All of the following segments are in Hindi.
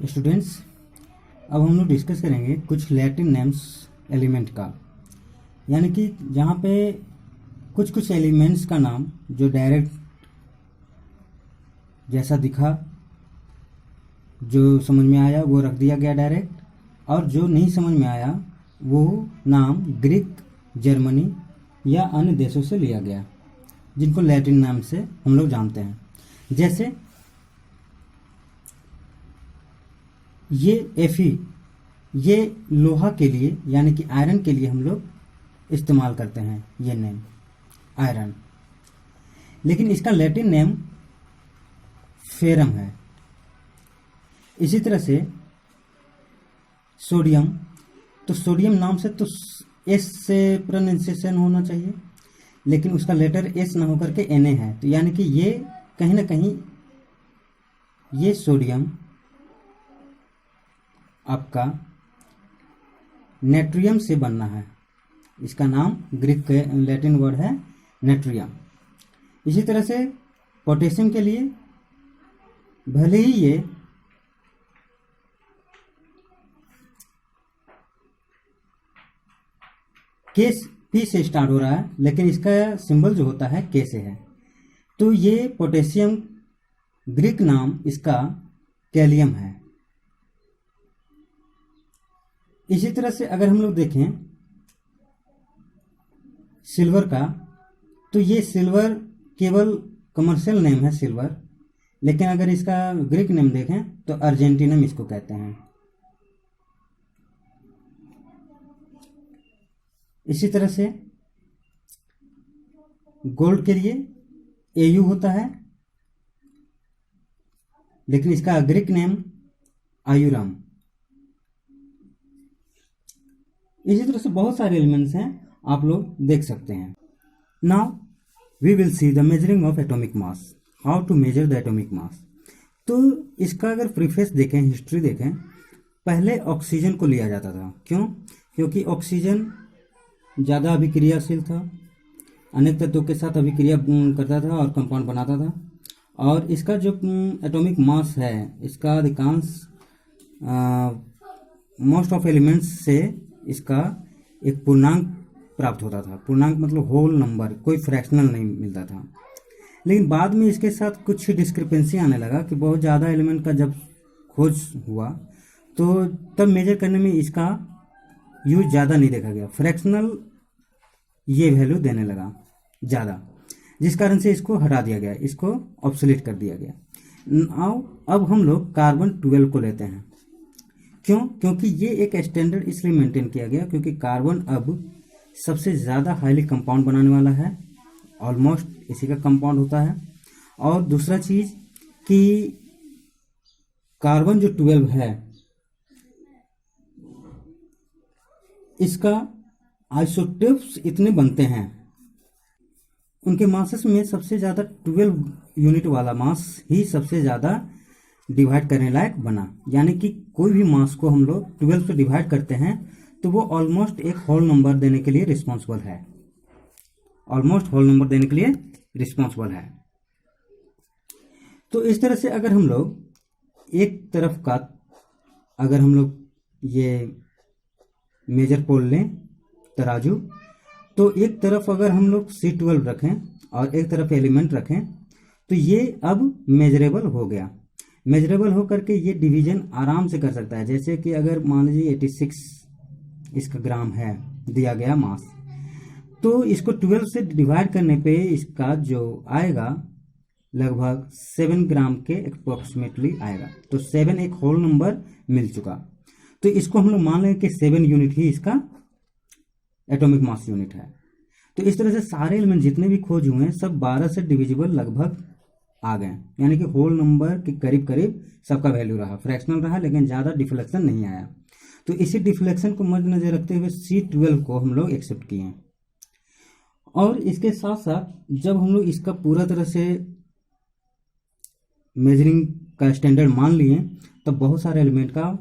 स्टूडेंट्स, अब हम लोग डिस्कस करेंगे कुछ लैटिन नेम्स एलिमेंट का, यानी कि जहाँ पे कुछ कुछ एलिमेंट्स का नाम जो डायरेक्ट जैसा दिखा, जो समझ में आया वो रख दिया गया डायरेक्ट, और जो नहीं समझ में आया वो नाम ग्रीक, जर्मनी या अन्य देशों से लिया गया, जिनको लैटिन नाम से हम लोग जानते हैं। जैसे ये एफी, ये लोहा के लिए यानी कि आयरन के लिए हम लोग इस्तेमाल करते हैं ये नेम आयरन, लेकिन इसका लैटिन नेम फेरम है। इसी तरह से सोडियम, तो सोडियम नाम से तो एस से प्रोनाउंसिएशन होना चाहिए, लेकिन उसका लेटर एस ना होकर के एन ए है, तो यानी कि ये कहीं ना कहीं ये सोडियम आपका नेट्रियम से बनना है। इसका नाम ग्रीक के लैटिन वर्ड है नेट्रियम। इसी तरह से पोटेशियम के लिए भले ही ये के पी से स्टार्ट हो रहा है, लेकिन इसका सिंबल जो होता है के से है, तो ये पोटेशियम ग्रीक नाम इसका कैलियम है। इसी तरह से अगर हम लोग देखें सिल्वर का, तो ये सिल्वर केवल कमर्शियल नेम है सिल्वर, लेकिन अगर इसका ग्रीक नेम देखें तो अर्जेंटिनम इसको कहते हैं। इसी तरह से गोल्ड के लिए एयू होता है, लेकिन इसका ग्रीक नेम आयुराम। इसी तरह से बहुत सारे एलिमेंट्स हैं, आप लोग देख सकते हैं। Now we will see the measuring of atomic mass, how to measure the atomic mass. तो इसका अगर प्रीफेस देखें, हिस्ट्री देखें, पहले ऑक्सीजन को लिया जाता था। क्यों? क्योंकि ऑक्सीजन ज़्यादा अभिक्रियाशील था, अनेक तत्वों के साथ अभिक्रिया करता था और कंपाउंड बनाता था, और इसका जो एटॉमिक मास है, इसका अधिकांश मोस्ट ऑफ एलिमेंट्स से इसका एक पूर्णांक प्राप्त होता था। पूर्णांक मतलब होल नंबर, कोई फ्रैक्शनल नहीं मिलता था। लेकिन बाद में इसके साथ कुछ डिस्क्रिपेंसी आने लगा कि बहुत ज़्यादा एलिमेंट का जब खोज हुआ तो तब मेजर करने में इसका यूज ज़्यादा नहीं देखा गया, फ्रैक्शनल ये वैल्यू देने लगा ज़्यादा, जिस कारण से इसको हटा दिया गया, इसको ऑब्सोलीट कर दिया गया। अब हम लोग कार्बन 12 को लेते हैं। क्यों? क्योंकि ये एक स्टैंडर्ड इसलिए मेंटेन किया गया क्योंकि कार्बन अब सबसे ज़्यादा हाईली कंपाउंड बनाने वाला है, ऑलमोस्ट इसी का कंपाउंड होता है। और दूसरा चीज़ कि कार्बन जो 12 है, इसका आइसोटोप्स इतने बनते हैं, उनके मासेस में सबसे ज़्यादा 12 यूनिट वाला मास ही सबसे ज़्यादा डिवाइड करने लायक बना। यानी कि कोई भी मास को हम लोग 12 से डिवाइड करते हैं तो वो ऑलमोस्ट एक होल नंबर देने के लिए रिस्पॉन्सिबल है, ऑलमोस्ट होल नंबर देने के लिए रिस्पॉन्सिबल है। तो इस तरह से अगर हम लोग एक तरफ का, अगर हम लोग ये मेजर पोल लें तराजू, तो एक तरफ अगर हम लोग C12 रखें और एक तरफ एलिमेंट रखें तो ये अब मेजरेबल हो गया। मेजरेबल हो करके ये डिवीजन आराम से कर सकता है। जैसे कि अगर मान लीजिए 86 इसका ग्राम है दिया गया मास, तो इसको 12 से डिवाइड करने पे इसका जो आएगा लगभग 7 ग्राम के अप्रोक्सीमेटली आएगा। तो 7 एक होल नंबर मिल चुका, तो इसको हम लोग मान लेंगे कि 7 यूनिट ही इसका एटॉमिक मास यूनिट है। तो इस तरह से सारे एलिमेंट जितने भी खोज हुए हैं सब 12 से डिविजिबल लगभग आ गए, यानी कि होल नंबर के करीब करीब सबका वैल्यू रहा, फ्रैक्शनल रहा, लेकिन ज़्यादा डिफ्लेक्शन नहीं आया। तो इसी डिफ्लेक्शन को मद्देनजर रखते हुए C12 को हम लोग एक्सेप्ट किए हैं। और इसके साथ साथ जब हम लोग इसका पूरा तरह से मेजरिंग का स्टैंडर्ड मान लिए, तब बहुत सारे एलिमेंट का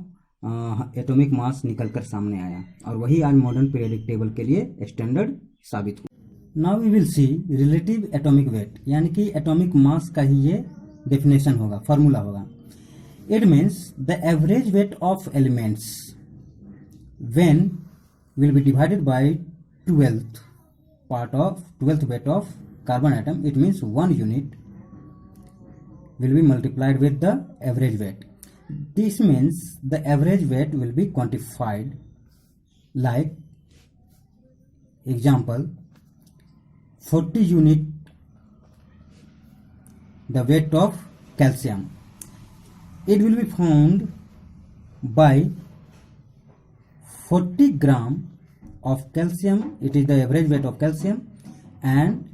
एटॉमिक मास निकल कर सामने आया, और वही आज मॉडर्न पीरियोडिक टेबल के लिए स्टैंडर्ड साबित हुआ। Now we will see relative atomic weight, यानी कि एटॉमिक मास का ही ये डेफिनेशन होगा, फार्मूला होगा। It means the average weight of elements when will be divided by 12th weight of carbon atom. It means 1 unit will be multiplied with the average weight. This means the average weight will be quantified, like example 40 unit the weight of calcium. It will be found by 40 gram of calcium. It is the average weight of calcium, and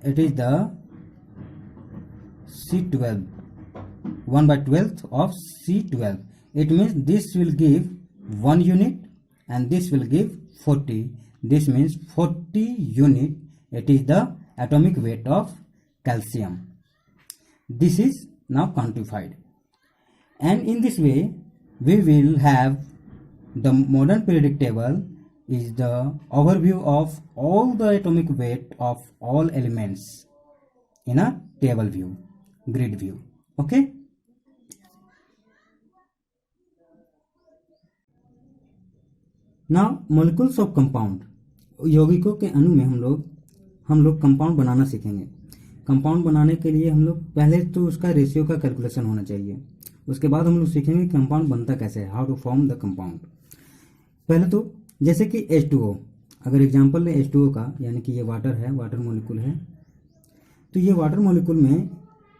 it is the C12, 1/12 of C12. It means this will give 1 unit and this will give 40. This means 40 unit. It is the atomic weight of calcium. This is now quantified, and in this way we will have the modern periodic table is the overview of all the atomic weight of all elements in a table view, grid view. Okay. Now molecules of compound. यौगिकों के अणु में हम लोग कंपाउंड बनाना सीखेंगे। कंपाउंड बनाने के लिए हम लोग पहले तो उसका रेशियो का कैलकुलेशन होना चाहिए। उसके बाद हम लोग सीखेंगे कंपाउंड बनता कैसे है, how to form the compound. पहले तो जैसे कि H2O, अगर एग्जांपल लें H2O का, यानी कि ये वाटर है, वाटर मॉलिक्यूल है, तो ये वाटर मॉलिक्यूल में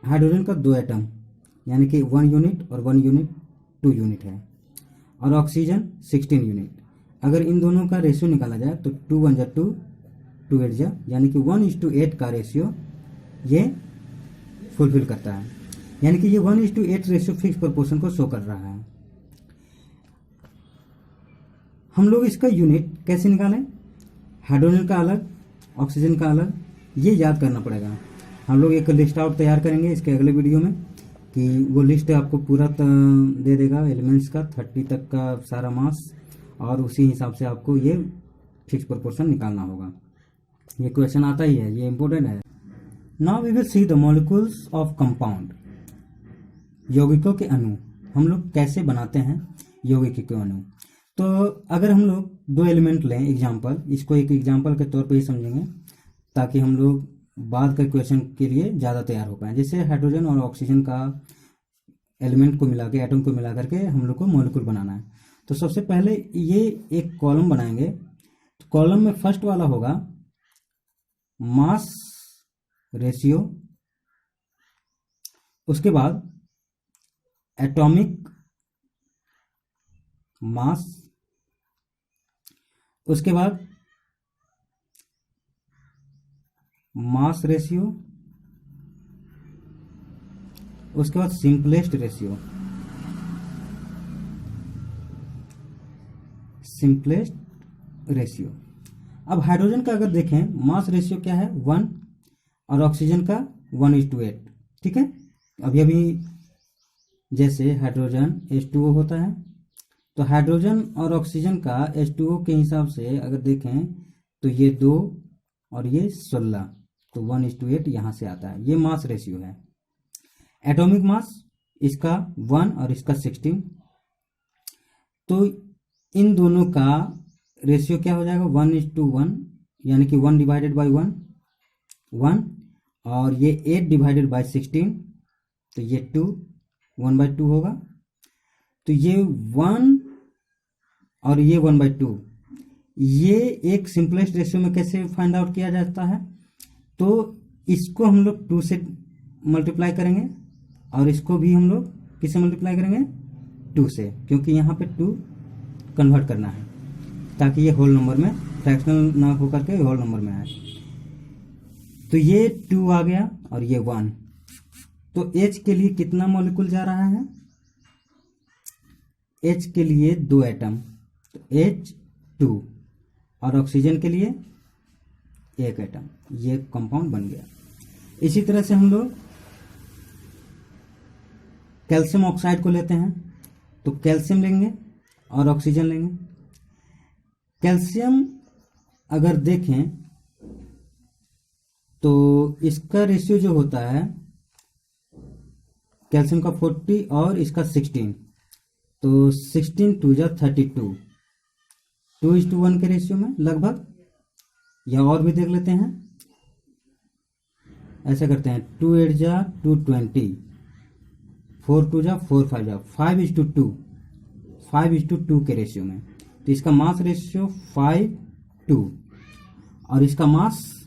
हाइड्रोजन का 2 एटम यानी कि 1 यूनिट और 1 यूनिट 2 यूनिट है, और ऑक्सीजन 16 यूनिट। अगर इन दोनों का रेशियो निकाला जाए तो 2 1 जा 2, 2 8 जा, यानी कि 1:8 का रेशियो ये फुलफिल करता है, यानी कि ये 1:8 रेशियो फिक्स प्रोपोर्शन को शो कर रहा है। हम लोग इसका यूनिट कैसे निकालें, हाइड्रोजन का अलग, ऑक्सीजन का अलग, ये याद करना पड़ेगा। हम लोग एक लिस्ट आउट तैयार करेंगे इसके अगले वीडियो में, कि वो लिस्ट आपको पूरा दे देगा एलिमेंट्स का 30 तक का सारा मास, और उसी हिसाब से आपको ये फिक्स प्रोपोर्शन निकालना होगा। ये क्वेश्चन आता ही है, ये इंपॉर्टेंट है। Now we will see the molecules of compound. यौगिकों के अणु हम लोग कैसे बनाते हैं यौगिक के अणु। तो अगर हम लोग 2 एलिमेंट लें एग्जाम्पल, इसको एक एग्जाम्पल के तौर पे ही समझेंगे ताकि हम लोग बाद के क्वेश्चन के लिए ज़्यादा तैयार हो पाए। जैसे हाइड्रोजन और ऑक्सीजन का एलिमेंट को मिला के, एटम को मिला करके हम लोग को मॉलिक्यूल बनाना है। तो सबसे पहले ये एक कॉलम बनाएंगे। तो कॉलम में फर्स्ट वाला होगा मास रेशियो, उसके बाद एटॉमिक मास, उसके बाद मास रेशियो, उसके बाद सिंपलेस्ट रेशियो, अब हाइड्रोजन का अगर देखें मास रेशियो क्या है 1 और ऑक्सीजन का 1:8, ठीक है। अभी जैसे हाइड्रोजन H2O होता है, तो हाइड्रोजन और ऑक्सीजन का H2O के हिसाब से अगर देखें तो ये 2 और ये 16, तो 1:8 यहाँ से आता है। ये मास रेशियो है। एटॉमिक मास इसका 1 और इसका 16, तो इन दोनों का रेशियो क्या हो जाएगा 1:1, यानी कि 1/1, और ये 8/16, तो ये 2 1/2 होगा। तो ये 1 और ये 1/2, ये एक सिंपलेस्ट रेशियो में कैसे फाइंड आउट किया जाता है, तो इसको हम लोग 2 से मल्टीप्लाई करेंगे, और इसको भी हम लोग किससे मल्टीप्लाई करेंगे 2 से, क्योंकि यहाँ पे 2 कन्वर्ट करना है ताकि ये होल नंबर में, फ्रैक्शनल ना हो करके होल नंबर में आए। तो ये 2 आ गया और ये 1, तो H के लिए कितना मॉलिक्यूल जा रहा है, H के लिए 2 एटम, तो H2, और ऑक्सीजन के लिए 1 एटम, ये कंपाउंड बन गया। इसी तरह से हम लोग कैल्शियम ऑक्साइड को लेते हैं, तो कैल्शियम लेंगे और ऑक्सीजन लेंगे। कैल्शियम अगर देखें तो इसका रेशियो जो होता है कैल्शियम का 40 और इसका 16, तो 16 2 जा 32, 2:1 के रेशियो में लगभग। या और भी देख लेते हैं, ऐसा करते हैं 2 8 जा 220, 4 2 जा 4 5 जा 5:2, 5:2 के रेशियो में। तो इसका मास रेशियो 5:2 और इसका मास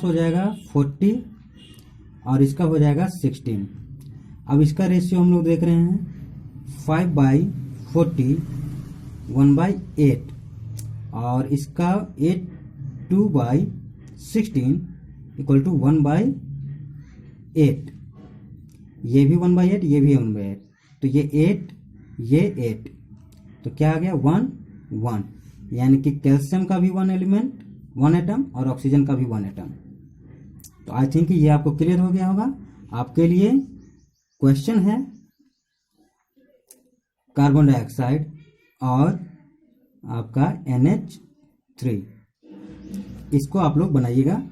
हो जाएगा 40 और इसका हो जाएगा 16। अब इसका रेशियो हम लोग देख रहे हैं 5/40 1/8 और इसका 8 2/16 इक्वल टू 1/8। ये भी 1/8, ये भी 1/8, तो ये 8 ये 8, तो क्या आ गया 1 1, यानी कि कैल्शियम का भी 1 एलिमेंट 1 एटम और ऑक्सीजन का भी 1 एटम। तो आई थिंक ये आपको क्लियर हो गया होगा। आपके लिए क्वेश्चन है कार्बन डाइऑक्साइड और आपका NH3, इसको आप लोग बनाइएगा।